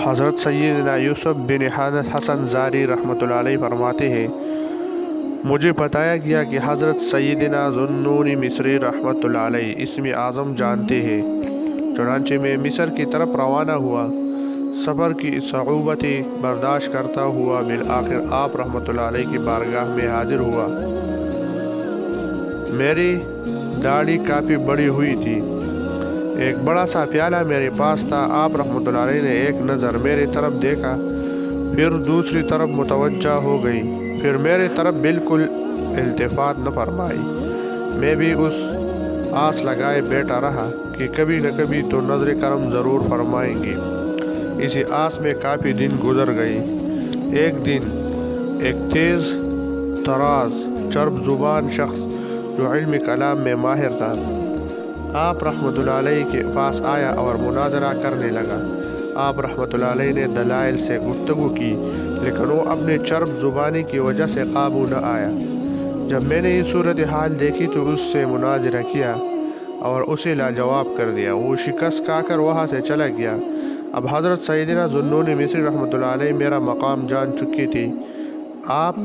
حضرت سیدنا یوسف بن حسن زاری رحمۃ اللہ علیہ فرماتے ہیں، مجھے بتایا گیا کہ حضرت سیدنا ذوالنون مصری رحمۃ اللہ علیہ اسم اعظم جانتے ہیں۔ چنانچہ میں مصر کی طرف روانہ ہوا، سفر کی صعوبتیں برداشت کرتا ہوا بالآخر آپ رحمۃ اللہ علیہ کی بارگاہ میں حاضر ہوا۔ میری داڑھی کافی بڑی ہوئی تھی، ایک بڑا سا پیالہ میرے پاس تھا۔ آپ رحمۃ اللہ علیہ نے ایک نظر میری طرف دیکھا، پھر دوسری طرف متوجہ ہو گئی، پھر میری طرف بالکل التفات نہ فرمائی۔ میں بھی اس آس لگائے بیٹھا رہا کہ کبھی نہ کبھی تو نظر کرم ضرور فرمائیں گی۔ اسی آس میں کافی دن گزر گئی۔ ایک دن ایک تیز تراز چرب زبان شخص جو علم کلام میں ماہر تھا آپ رحمۃ اللہ علیہ کے پاس آیا اور مناظرہ کرنے لگا۔ آپ رحمۃ اللہ علیہ نے دلائل سے گفتگو کی، لیکن وہ اپنے چرب زبانی کی وجہ سے قابو نہ آیا۔ جب میں نے یہ صورتحال دیکھی تو اس سے مناظرہ کیا اور اسے لاجواب کر دیا۔ وہ شکست کھا کر وہاں سے چلا گیا۔ اب حضرت سیدنا ذوالنون مصری رحمۃ اللہ علیہ میرا مقام جان چکی تھی۔ آپ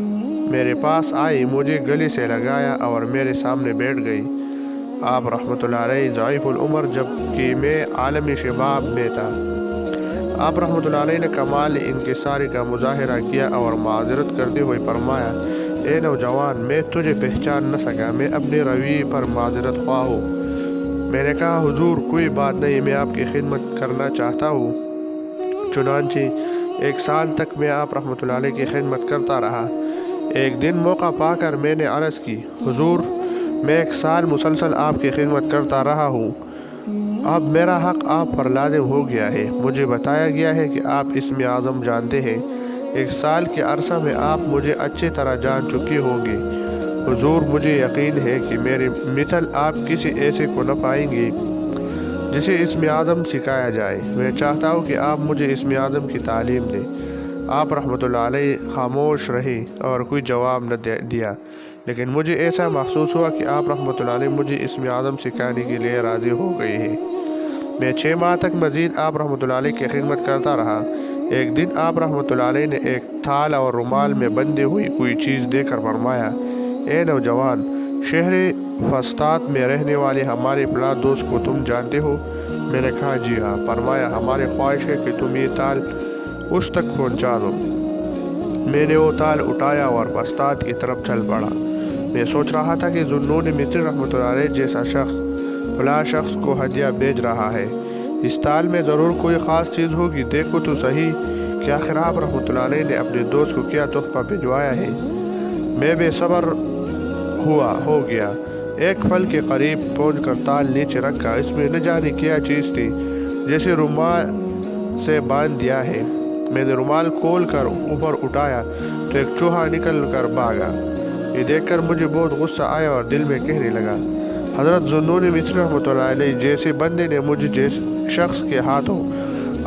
میرے پاس آئی، مجھے گلے سے لگایا اور میرے سامنے بیٹھ گئی۔ آپ رحمۃ اللہ علیہ ضعیف العمر جبکہ میں عالم شباب میں تھا۔ آپ رحمۃ اللہ علیہ نے کمال انکساری کا مظاہرہ کیا اور معذرت کرتے ہوئے فرمایا، اے نوجوان، میں تجھے پہچان نہ سکا، میں اپنے رویے پر معذرت خواہ ہوں۔ میں نے کہا، حضور کوئی بات نہیں، میں آپ کی خدمت کرنا چاہتا ہوں۔ چنانچہ 1 سال تک میں آپ رحمۃ اللہ علیہ کی خدمت کرتا رہا۔ ایک دن موقع پا کر میں نے عرض کی، حضور میں 1 سال مسلسل آپ کی خدمت کرتا رہا ہوں، اب میرا حق آپ پر لازم ہو گیا ہے۔ مجھے بتایا گیا ہے کہ آپ اسم اعظم جانتے ہیں۔ 1 سال کے عرصہ میں آپ مجھے اچھی طرح جان چکے ہوں گے۔ حضور مجھے یقین ہے کہ میرے مثل آپ کسی ایسے کو نہ پائیں گے جسے اسم اعظم سکھایا جائے۔ میں چاہتا ہوں کہ آپ مجھے اسم اعظم کی تعلیم دیں۔ آپ رحمۃ اللہ علیہ خاموش رہے اور کوئی جواب نہ دیا، لیکن مجھے ایسا محسوس ہوا کہ آپ رحمۃ اللہ علیہ مجھے اسم اعظم سکھانے کے لیے راضی ہو گئے ہیں۔ میں 6 ماہ تک مزید آپ رحمۃ اللہ علیہ کی خدمت کرتا رہا۔ ایک دن آپ رحمۃ اللہ علیہ نے ایک تھال اور رومال میں بندھی ہوئی کوئی چیز دے کر فرمایا، اے نوجوان، شہر فسطاط میں رہنے والے ہمارے فلاں دوست کو تم جانتے ہو؟ میں نے کہا، جی ہاں۔ فرمایا، ہماری خواہش ہے کہ تم یہ تھال اس تک پہنچا دو۔ میں نے وہ تھال اٹھایا اور فسطاط کی طرف چل پڑا۔ میں سوچ رہا تھا کہ ذوالنون مصری رحمۃ اللہ علیہ جیسا شخص فلاں شخص کو ہدیہ بھیج رہا ہے، اس تھال میں ضرور کوئی خاص چیز ہوگی، دیکھو تو صحیح کہ آخر آپ رحمۃ اللہ علیہ نے اپنے دوست کو کیا تحفہ بھجوایا ہے۔ میں بے صبر ہو گیا۔ ایک پھل کے قریب پہنچ کر تھال نیچے رکھا، اس میں نہ جانے کیا چیز تھی جیسے رومال سے باندھ دیا ہے۔ میں نے رومال کھول کر اوپر اٹھایا تو ایک چوہا نکل کر بھاگا۔ یہ دیکھ کر مجھے بہت غصہ آیا اور دل میں کہنے لگا، حضرت ذوالنون مصری رحمۃ اللہ علیہ جیسے بندے نے مجھے جیسے شخص کے ہاتھوں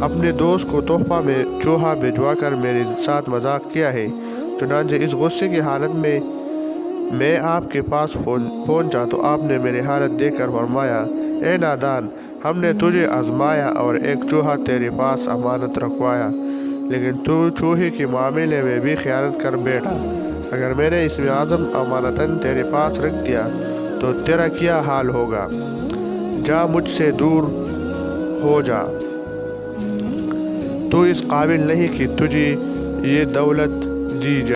اپنے دوست کو تحفہ میں چوہا بھجوا کر میرے ساتھ مذاق کیا ہے۔ چنانچہ اس غصے کی حالت میں آپ کے پاس پہنچا تو آپ نے میری حالت دیکھ کر فرمایا، اے نادان، ہم نے تجھے آزمایا اور ایک چوہا تیرے پاس امانت رکھوایا، لیکن تو چوہے کے معاملے میں بھی خیانت کر بیٹھا۔ اگر میں نے اسم اعظم امانتاً تیرے پاس رکھ دیا تو تیرا کیا حال ہوگا؟ جا، مجھ سے دور ہو جا، تو اس قابل نہیں کہ تجھے یہ دولت دی جائے۔